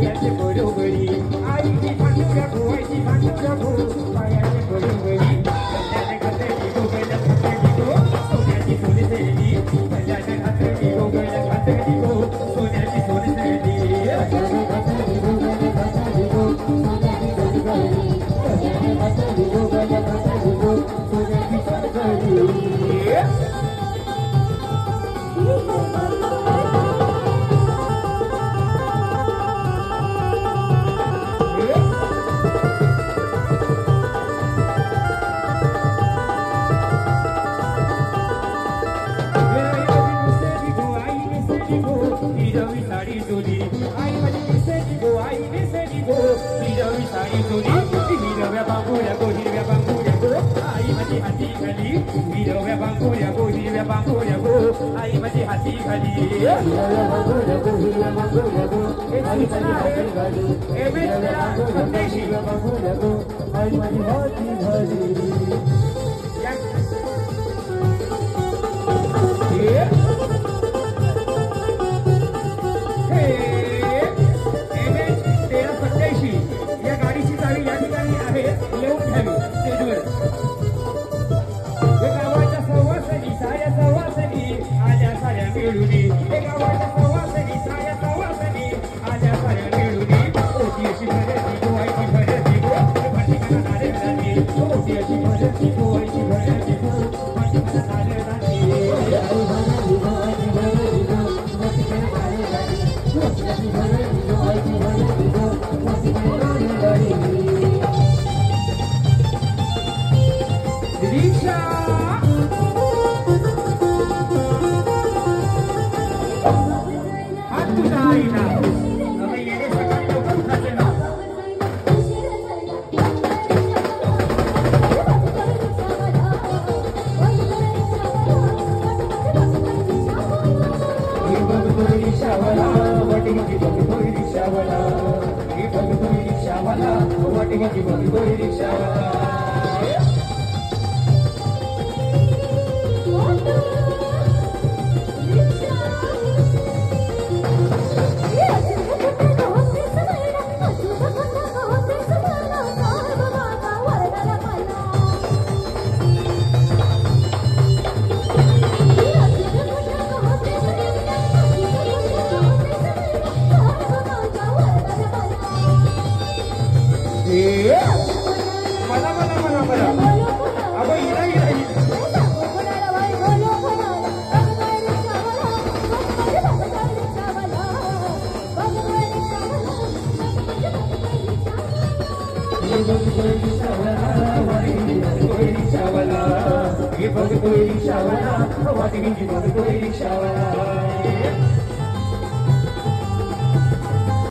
पायाचे बरोबरी आईची भांडू राखो आईची भांडू राखो पायाचे बरोबरी कल्याण घातली गोगल घातली गो सोन्याची सोने सेली कल्याण घातली गोगल घातली गो सोन्याची सोने सेली कल्याण घातली गोगल घातली गो सोन्याची सोने सेली कल्याण घातली गोगल घातली गो सोन्याची सोने सेली आई माझी हाती घाली या गाडीची चावी या ठिकाणी आहे येऊन घ्यावी स्टेजवर गावाच्या सवासनी साऱ्या सवासनी आल्या साऱ्या मिळुनी गावाच्या सवासनी साऱ्या सवासनी आल्या साऱ्या मिळुनी ओटी अशी भरती गोवायची भरती गो भाटी मला नारे जाती ओटी अशी भरती गोवायची भरती गो भाटी मला नारे जाती आई भरती गोवायची भरती गो भाटी मला नारे जाती ओटी अशी भरती गोवायची भरती गो भाटी मला नारे जाती दीक्षा हात तुझा आईना आता येणे सकाळ लवकर उठायचे ना रिक्षावाला वाटी बघी रिक्षावाला रिक्षावाला वाटी बघी रिक्षावाला रिक्षावाला